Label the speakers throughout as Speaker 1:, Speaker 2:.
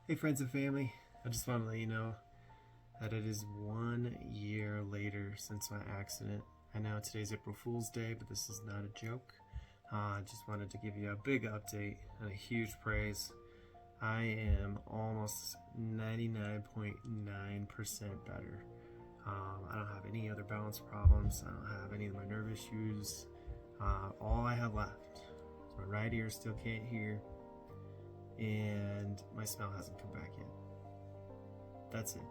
Speaker 1: Hey friends and family, I just want to let you know that it is 1 year later since my accident. I know today's April Fool's Day, but this is not a joke. I just wanted to give you a big update and a huge praise. I am almost 99.9% better. I don't have any other balance problems. I don't have any of my nerve issues. All I have left is my right ear still can't hear, and my smell hasn't come back yet. That's it.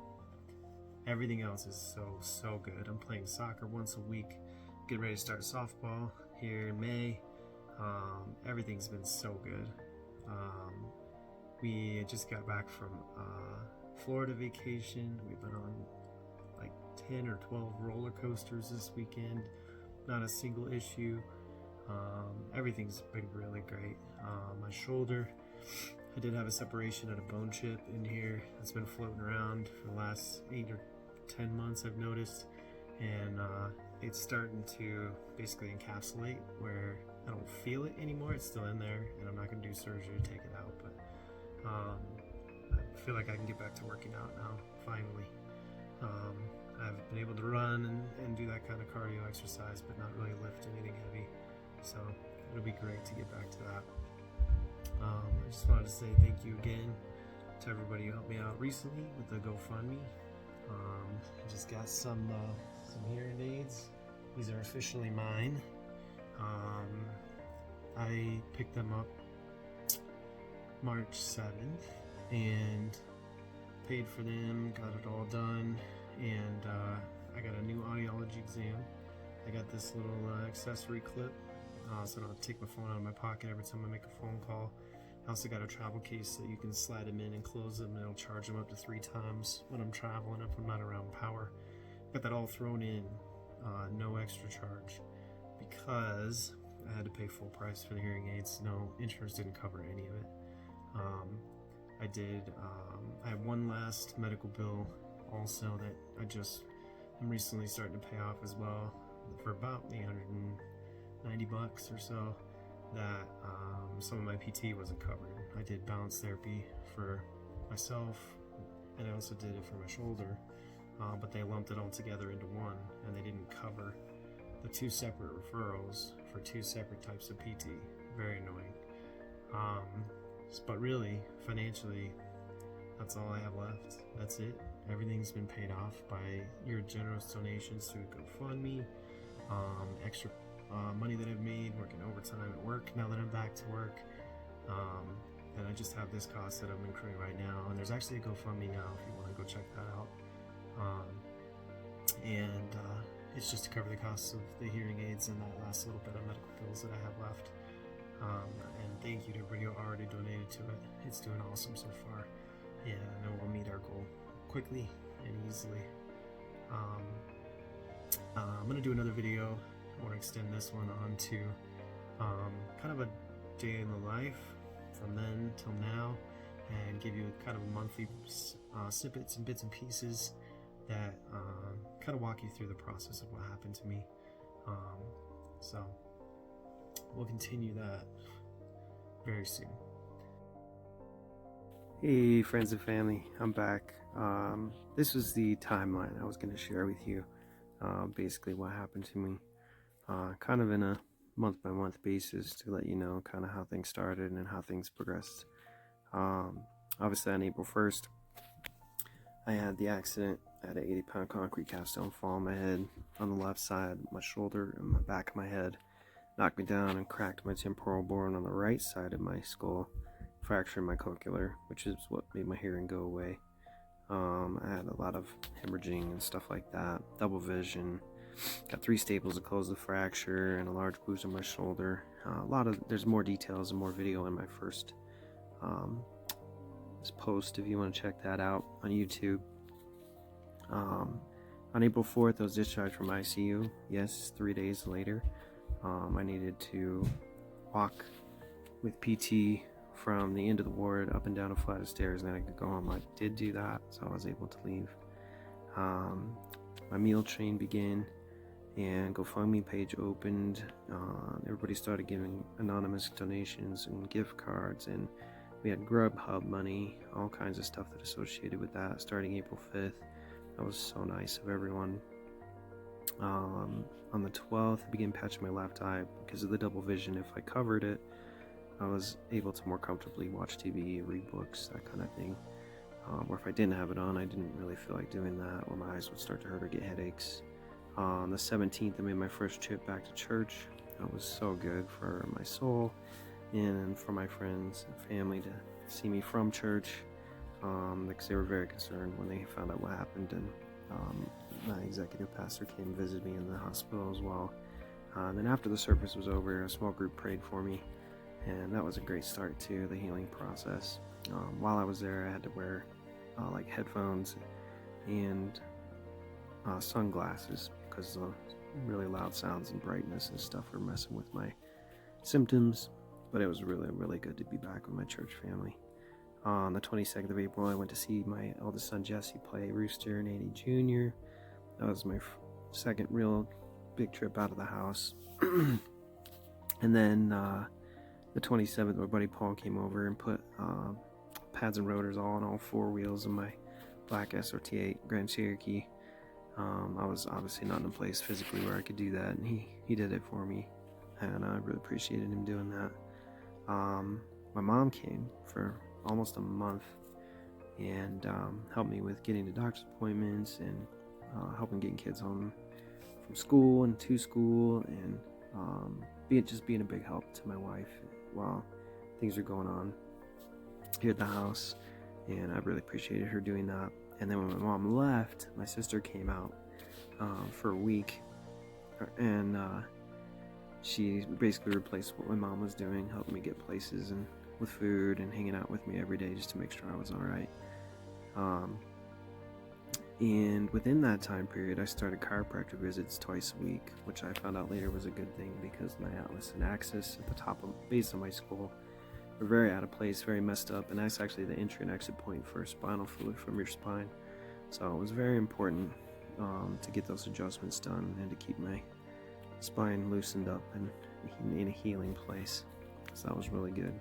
Speaker 1: Everything else is so good. I'm playing soccer once a week, getting ready to start softball here in May. Everything's been so good. We just got back from Florida vacation. We've been on like 10 or 12 roller coasters this weekend. Not a single issue. Everything's been really great. My shoulder, I did have a separation at a bone chip in here that's been floating around for the last 8 or 10 months, I've noticed, and it's starting to basically encapsulate where I don't feel it anymore. It's still in there, and I'm not going to do surgery to take it out, but I feel like I can get back to working out now, finally. I've been able to run and do that kind of cardio exercise, but not really lift anything heavy, so it'll be great to get back to that. I just wanted to say thank you again to everybody who helped me out recently with the GoFundMe. I just got some hearing aids. These are officially mine. I picked them up March 7th and paid for them, got it all done, and I got a new audiology exam. I got this little accessory clip so I don't have to take my phone out of my pocket every time I make a phone call. I also got a travel case that you can slide them in and close them, and it'll charge them up to 3 times when I'm traveling if I'm not around power. Got that all thrown in, no extra charge, because I had to pay full price for the hearing aids. No, insurance didn't cover any of it. I have one last medical bill also that I'm recently starting to pay off as well for about $890 or so, that some of my PT wasn't covered. I did balance therapy for myself, and I also did it for my shoulder, but they lumped it all together into one, and they didn't cover the 2 separate referrals for 2 separate types of PT. Very annoying. But really, financially, that's all I have left. That's it. Everything's been paid off by your generous donations through GoFundMe, extra money that I've made working overtime at work now that I'm back to work, and I just have this cost that I'm incurring right now, and there's actually a GoFundMe now if you want to go check that out, and it's just to cover the costs of the hearing aids and that last little bit of medical bills that I have left, and thank you to everybody who already donated to it. It's doing awesome so far, and I know we'll meet our goal quickly and easily. I'm going to do another video. I want to extend this one on to kind of a day in the life from then till now, and give you kind of a monthly snippets and bits and pieces that kind of walk you through the process of what happened to me. So we'll continue that very soon. Hey friends and family, I'm back. This was the timeline I was going to share with you, basically what happened to me, kind of in a month-by-month basis, to let you know kind of how things started and how things progressed. Obviously on April 1st, I had the accident. I had an 80-pound concrete capstone fall on my head on the left side, my shoulder, and my back of my head. Knocked me down and cracked my temporal bone on the right side of my skull, fracturing my cochlear, which is what made my hearing go away. I had a lot of hemorrhaging and stuff like that, double vision, got 3 staples to close the fracture, and a large bruise on my shoulder. There's more details and more video in my first post if you want to check that out on YouTube. On April 4th, I was discharged from ICU. Yes, 3 days later. I needed to walk with PT from the end of the ward up and down a flight of stairs, and then I could go home. I did do that, so I was able to leave. My meal train began, and GoFundMe page opened. Everybody started giving anonymous donations and gift cards, and We had Grubhub money, all kinds of stuff that associated with that starting April 5th. That was so nice of everyone. On the 12th, I began patching my left eye because of the double vision. If I covered it, I was able to more comfortably watch TV, read books, that kind of thing. Or if I didn't have it on, I didn't really feel like doing that, or my eyes would start to hurt or get headaches. On the 17th, I made my first trip back to church. That was so good for my soul and for my friends and family to see me from church, because they were very concerned when they found out what happened. And my executive pastor came and visited me in the hospital as well. And then after the service was over, a small group prayed for me, and that was a great start to the healing process. While I was there, I had to wear like headphones and sunglasses because the really loud sounds and brightness and stuff were messing with my symptoms. But it was really, really good to be back with my church family. On the 22nd of April, I went to see my eldest son Jesse play Rooster and Andy Jr. That was my second real big trip out of the house. And then the 27th, my buddy Paul came over and put pads and rotors all on all four wheels of my black SRT8 Grand Cherokee. I was obviously not in a place physically where I could do that, and he did it for me, and I really appreciated him doing that. My mom came for almost a month and helped me with getting to doctor's appointments and helping getting kids home from school and to school, and being a big help to my wife while things are going on here at the house, and I really appreciated her doing that. And then when my mom left, my sister came out for a week, and she basically replaced what my mom was doing, helping me get places and with food and hanging out with me every day just to make sure I was all right. And within that time period, I started chiropractor visits twice a week, which I found out later was a good thing because my atlas and axis at the top of base of my skull were very out of place, very messed up, and that's actually the entry and exit point for spinal fluid from your spine. So it was very important to get those adjustments done and to keep my spine loosened up and in a healing place. So that was really good.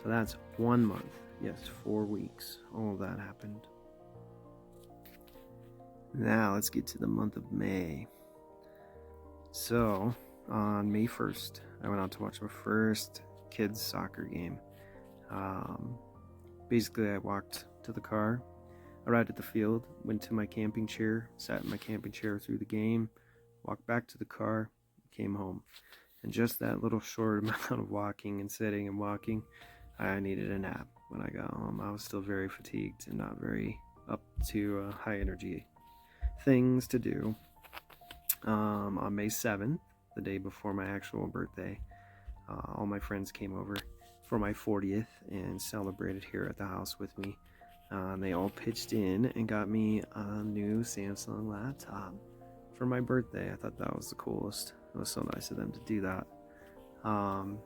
Speaker 1: So that's 1 month. Yes, 4 weeks. All of that happened. Now let's get to the month of May. So on May 1st, I went out to watch my first kids soccer game. Basically, I walked to the car, arrived at the field, went to my camping chair, sat in my camping chair through the game, walked back to the car, came home. And just that little short amount of walking and sitting and walking, I needed a nap when I got home. I was still very fatigued and not very up to high energy things to do. On May 7th, the day before my actual birthday, all my friends came over for my 40th and celebrated here at the house with me. And they all pitched in and got me a new Samsung laptop for my birthday. I thought that was the coolest. It was so nice of them to do that. On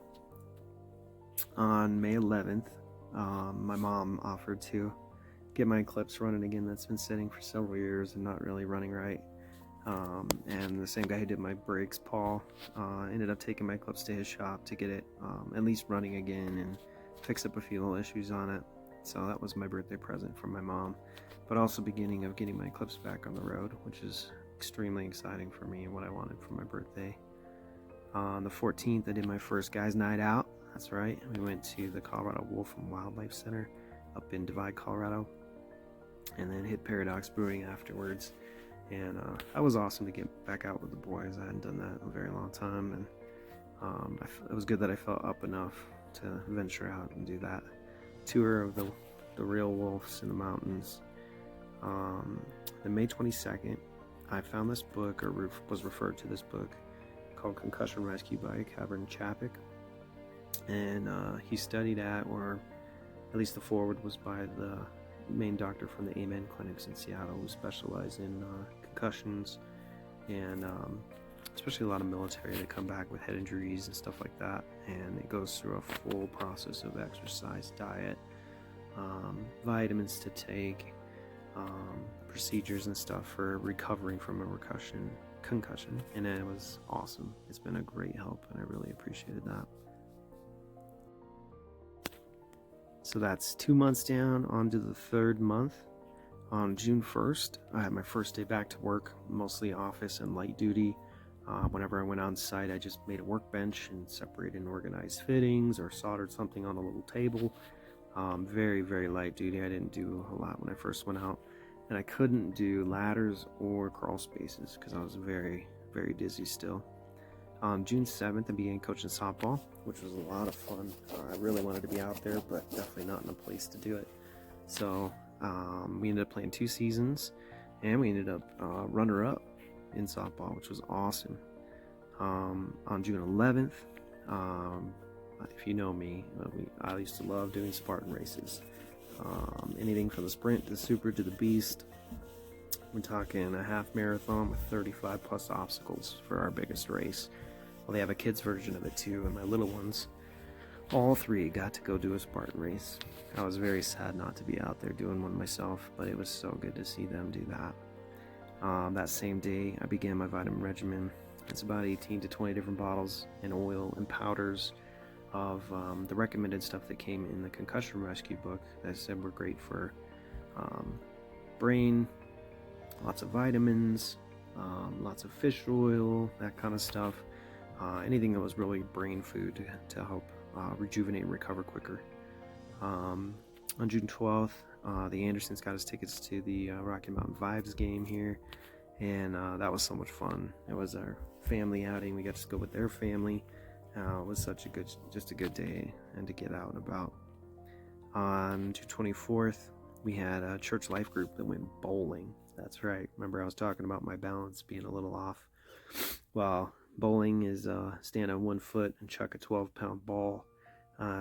Speaker 1: May 11th, my mom offered to get my Eclipse running again. That's been sitting for several years and not really running right. And the same guy who did my brakes, Paul, ended up taking my Eclipse to his shop to get it at least running again and fix up a few little issues on it. So that was my birthday present from my mom, but also beginning of getting my Eclipse back on the road, which is extremely exciting for me and what I wanted for my birthday. On the 14th, I did my first guys' night out. That's right. We went to the Colorado Wolf and Wildlife Center up in Divide, Colorado, and then hit Paradox Brewing afterwards. And that was awesome to get back out with the boys. I hadn't done that in a very long time, and it was good that I felt up enough to venture out and do that tour of the real wolves in the mountains. On May 22nd, I found this book, or was referred to this book, called Concussion Rescue by Cameron Chapik. And he studied at, or at least the foreword was by the main doctor from the Amen clinics in Seattle, who specialize in concussions and especially a lot of military that come back with head injuries and stuff like that. And it goes through a full process of exercise, diet, vitamins to take, procedures and stuff for recovering from a concussion. And it was awesome. It's been a great help, and I really appreciated that. So that's 2 months down, on to the third month. On June 1st, I had my first day back to work, mostly office and light duty. Whenever I went on site, I just made a workbench and separated and organized fittings or soldered something on a little table. Very, very light duty. I didn't do a lot when I first went out. And I couldn't do ladders or crawl spaces because I was very, very dizzy still. On June 7th, I began coaching softball, which was a lot of fun. I really wanted to be out there, but definitely not in a place to do it. So we ended up playing 2 seasons, and we ended up runner-up in softball, which was awesome. On June 11th, if you know me, I used to love doing Spartan races. Anything from the sprint to the super to the beast. We're talking a half marathon with 35 plus obstacles for our biggest race. Well, they have a kids version of it too, and my little ones, all 3 got to go do a Spartan race. I was very sad not to be out there doing one myself, but it was so good to see them do that. That same day, I began my vitamin regimen. It's about 18 to 20 different bottles and oil and powders of the recommended stuff that came in the concussion rescue book that I said were great for brain, lots of vitamins, lots of fish oil, that kind of stuff. Anything that was really brain food to help rejuvenate and recover quicker. On June 12th, the Andersons got us tickets to the Rocky Mountain Vibes game here, and that was so much fun. It was our family outing. We got to go with their family. It was such a good day and to get out and about. On June 24th, we had a church life group that went bowling. That's right. Remember I was talking about my balance being a little off? Well, bowling is stand on 1 foot and chuck a 12-pound ball.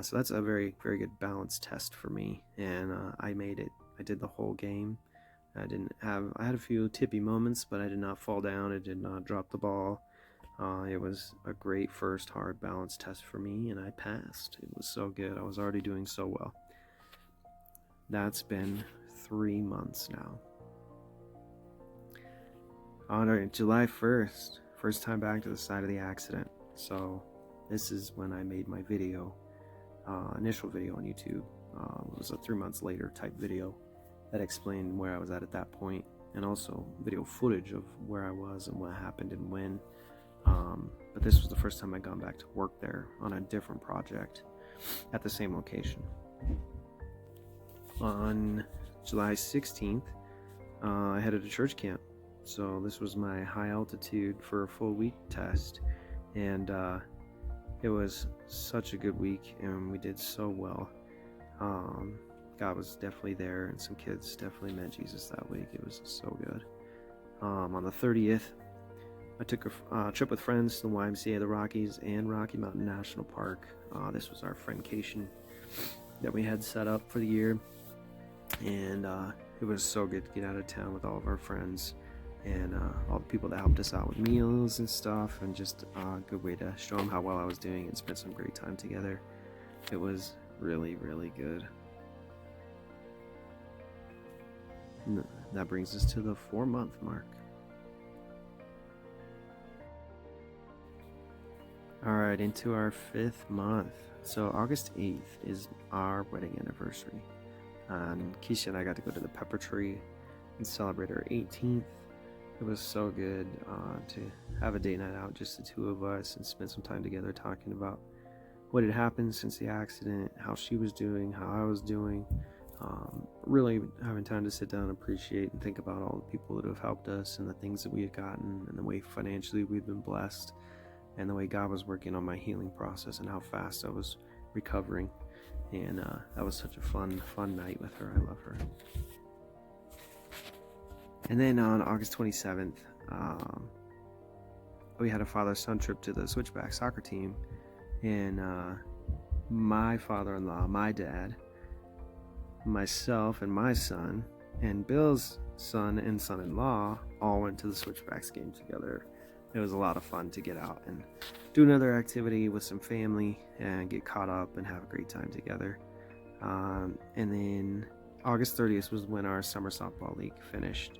Speaker 1: So that's a very, very good balance test for me, and I made it. I did the whole game. I had a few tippy moments, but I did not fall down. I did not drop the ball. It was a great first hard balance test for me, and I passed. It was so good. I was already doing so well. That's been 3 months now. On July 1st, first time back to the site of the accident. So this is when I made my video, initial video on YouTube. It was a 3 months later type video that explained where I was at that point, and also video footage of where I was and what happened and when. But this was the first time I'd gone back to work there on a different project at the same location. On July 16th, I headed to church camp. So this was my high altitude for a full week test, and it was such a good week, and we did so well. God was definitely there, and some kids definitely met Jesus that week. It was so good. On the 30th, I took a trip with friends to the YMCA, the Rockies, and Rocky Mountain National Park. This was our friendcation that we had set up for the year, and it was so good to get out of town with all of our friends and all the people that helped us out with meals and stuff, and just a good way to show them how well I was doing and spend some great time together. It was really, really good. And that brings us to the 4-month mark. Alright, into our 5th month. So August 8th is our wedding anniversary. Keisha and I got to go to the Pepper Tree and celebrate our 18th. It was so good to have a date night out, just the 2 of us, and spend some time together talking about what had happened since the accident, how she was doing, how I was doing. Really having time to sit down and appreciate and think about all the people that have helped us and the things that we had gotten, and the way financially we've been blessed, and the way God was working on my healing process and how fast I was recovering. And that was such a fun night with her. I love her. And then on August 27th, we had a father-son trip to the Switchback soccer team, and my father-in-law, my dad, myself and my son, and Bill's son and son-in-law all went to the Switchbacks game together. It was a lot of fun to get out and do another activity with some family and get caught up and have a great time together. And then August 30th was when our summer softball league finished,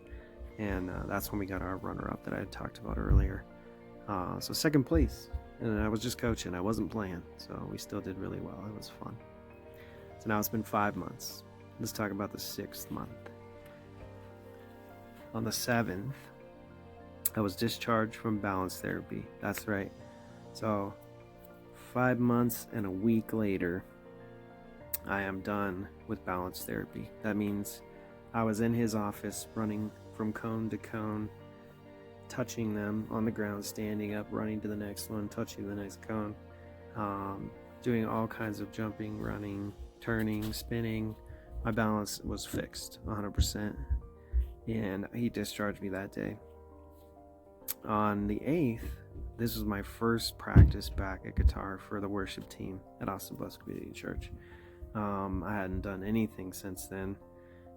Speaker 1: and that's when we got our runner-up that I had talked about earlier. So 2nd place, and I was just coaching. I wasn't playing, so we still did really well. It was fun. So now it's been 5 months. Let's talk about the 6th month. On the 7th, I was discharged from balance therapy. That's right. So 5 months and a week later, I am done with balance therapy. That means I was in his office running from cone to cone, touching them on the ground, standing up, running to the next one, touching the next cone, doing all kinds of jumping, running, turning, spinning. My balance was fixed 100%, and he discharged me that day. On the 8th, this was my first practice back at guitar for the worship team at Austin Bluffs Community Church. I hadn't done anything since then,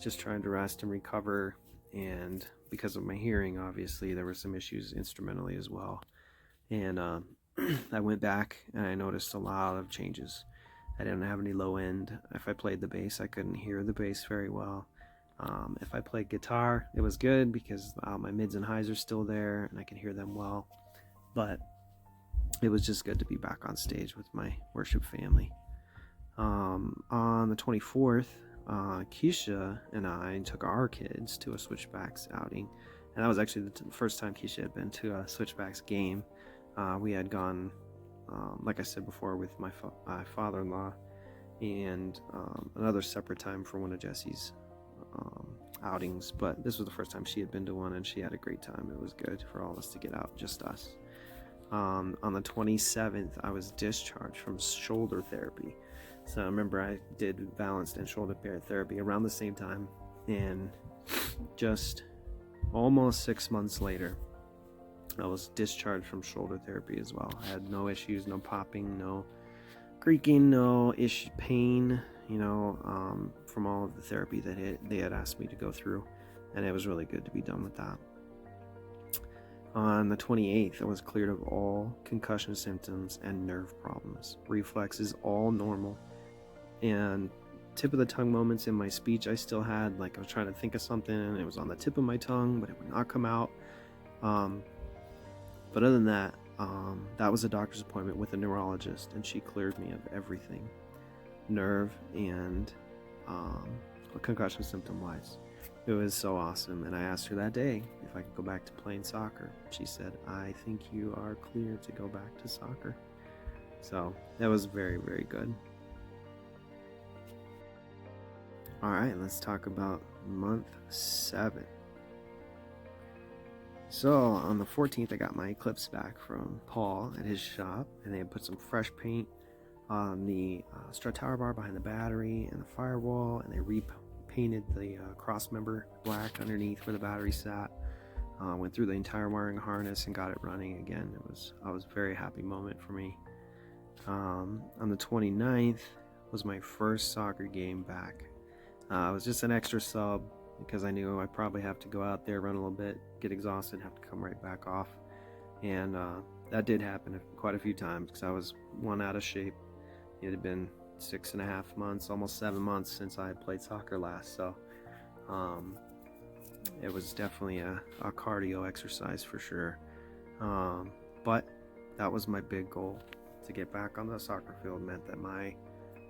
Speaker 1: just trying to rest and recover, and because of my hearing, obviously, there were some issues instrumentally as well. And I went back and I noticed a lot of changes. I didn't have any low end. If I played the bass, I couldn't hear the bass very well. If I played guitar, it was good because my mids and highs are still there and I can hear them well. But it was just good to be back on stage with my worship family. On the 24th, Keisha and I took our kids to a Switchbacks outing. And that was actually the first time Keisha had been to a Switchbacks game. We had gone, like I said before, with my father-in-law, and another separate time for one of Jesse's outings. But this was the first time she had been to one, and she had a great time. It was good for all of us to get out, just us. On the 27th, I was discharged from shoulder therapy. So I remember I did balanced and shoulder therapy around the same time, and just almost 6 months later, I was discharged from shoulder therapy as well. I had no issues, no popping, no creaking, no pain, from all of the therapy that they had asked me to go through, and it was really good to be done with that. On the 28th, I was cleared of all concussion symptoms and nerve problems. Reflexes all normal, and tip of the tongue moments in my speech I still had, like I was trying to think of something and it was on the tip of my tongue but it would not come out. But other than that, that was a doctor's appointment with a neurologist, and she cleared me of everything, nerve and concussion symptom wise. It was so awesome, and I asked her that day if I could go back to playing soccer. She said, "I think you are clear to go back to soccer." So that was very, very good. Alright, let's talk about month 7. So on the 14th, I got my Eclipse back from Paul at his shop, and they had put some fresh paint on the strut tower bar behind the battery and the firewall, and they repainted the cross member black underneath where the battery sat. Went through the entire wiring harness and got it running again. I was a very happy moment for me. On the 29th was my first soccer game back. It was just an extra sub because I knew I'd probably have to go out there, run a little bit, get exhausted, have to come right back off. And that did happen quite a few times because I was out of shape. It had been 6.5 months, almost 7 months since I had played soccer last. So it was definitely a cardio exercise for sure. But that was my big goal. To get back on the soccer field meant that my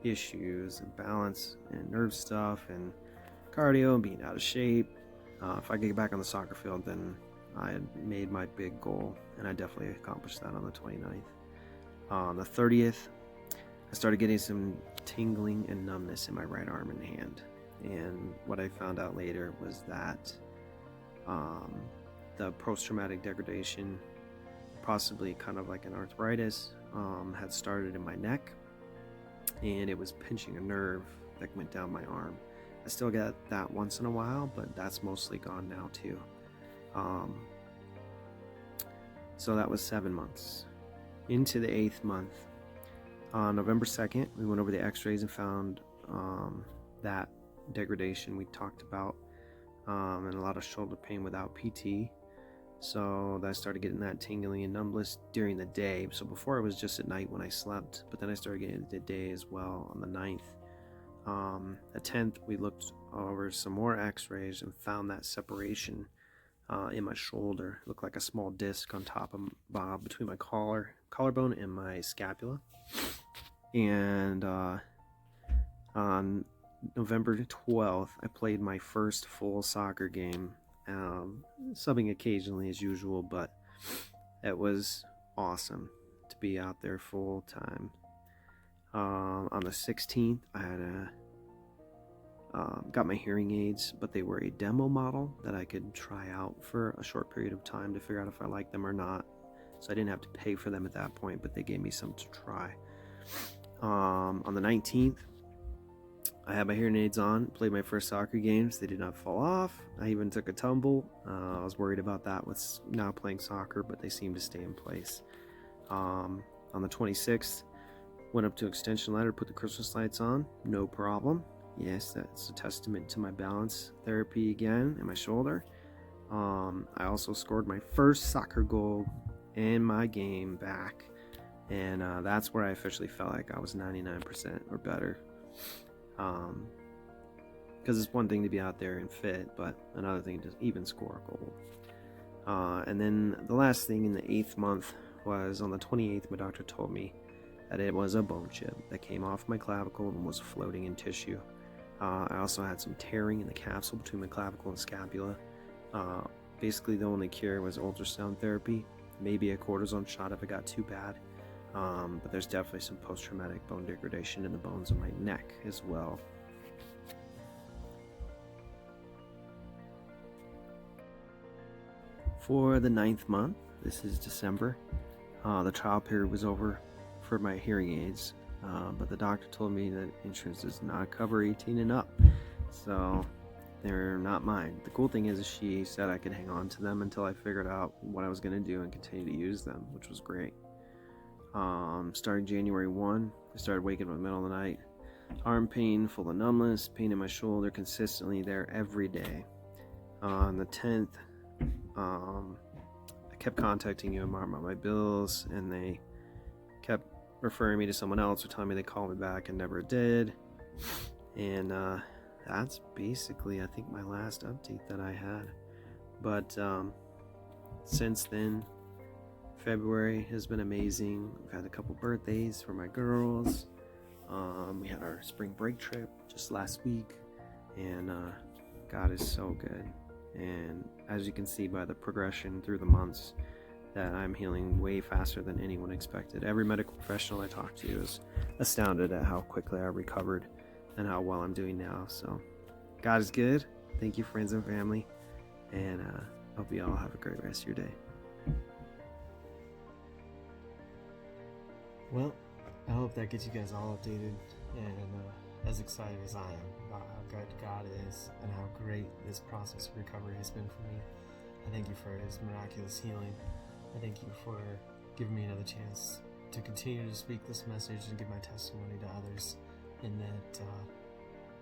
Speaker 1: issues and balance and nerve stuff and cardio and being out of shape, if I could get back on the soccer field, then I had made my big goal, and I definitely accomplished that on the 29th. On the 30th, I started getting some tingling and numbness in my right arm and hand, and what I found out later was that the post-traumatic degradation, possibly kind of like an arthritis, had started in my neck, and it was pinching a nerve that went down my arm. I still get that once in a while, but that's mostly gone now too. So that was 7 months. Into the 8th month, on November 2nd, we went over the x-rays and found that degradation we talked about, and a lot of shoulder pain without PT. So I started getting that tingling and numbness during the day. So before it was just at night when I slept, but then I started getting it the day as well on the 9th. The 10th, we looked over some more x-rays and found that separation in my shoulder. It looked like a small disc on top of between my collarbone and my scapula. And On November 12th, I played my first full soccer game, subbing occasionally as usual, but it was awesome to be out there full time. On the 16th, I had got my hearing aids, but they were a demo model that I could try out for a short period of time to figure out if I liked them or not. So I didn't have to pay for them at that point, but they gave me some to try. On the 19th, I had my hearing aids on, played my first soccer games. They did not fall off. I even took a tumble. I was worried about that with now playing soccer, but they seemed to stay in place. On the 26th, went up to extension ladder, put the Christmas lights on, no problem. Yes, that's a testament to my balance therapy again in my shoulder. I also scored my first soccer goal in my game back, and that's where I officially felt like I was 99% or better. Because it's one thing to be out there and fit, but another thing to even score a goal. And then the last thing in the 8th month was on the 28th, my doctor told me that it was a bone chip that came off my clavicle and was floating in tissue. I also had some tearing in the capsule between my clavicle and scapula. Basically, the only cure was ultrasound therapy, maybe a cortisone shot if it got too bad. But there's definitely some post-traumatic bone degradation in the bones of my neck as well. For the 9th month, this is December, the trial period was over for my hearing aids, but the doctor told me that insurance does not cover 18 and up, so they're not mine. The cool thing is she said I could hang on to them until I figured out what I was going to do and continue to use them, which was great. Starting January 1, I started waking up in the middle of the night. Arm pain, full of numbness, pain in my shoulder, consistently there every day. On the 10th, I kept contacting you about my bills, and they kept referring me to someone else or telling me they called me back and never did. And that's basically, I think, my last update that I had. But since then, February has been amazing. We've had a couple birthdays for my girls. We had our spring break trip just last week, and God is so good. And as you can see by the progression through the months, that I'm healing way faster than anyone expected. Every medical professional I talked to is astounded at how quickly I recovered and how well I'm doing now. So God is good. Thank you, friends and family, and hope you all have a great rest of your day. Well, I hope that gets you guys all updated and as excited as I am about how good God is and how great this process of recovery has been for me. I thank you for His miraculous healing. I thank you for giving me another chance to continue to speak this message and give my testimony to others, and that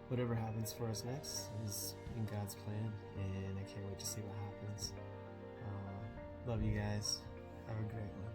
Speaker 1: whatever happens for us next is in God's plan, and I can't wait to see what happens. Love you guys. Have a great one.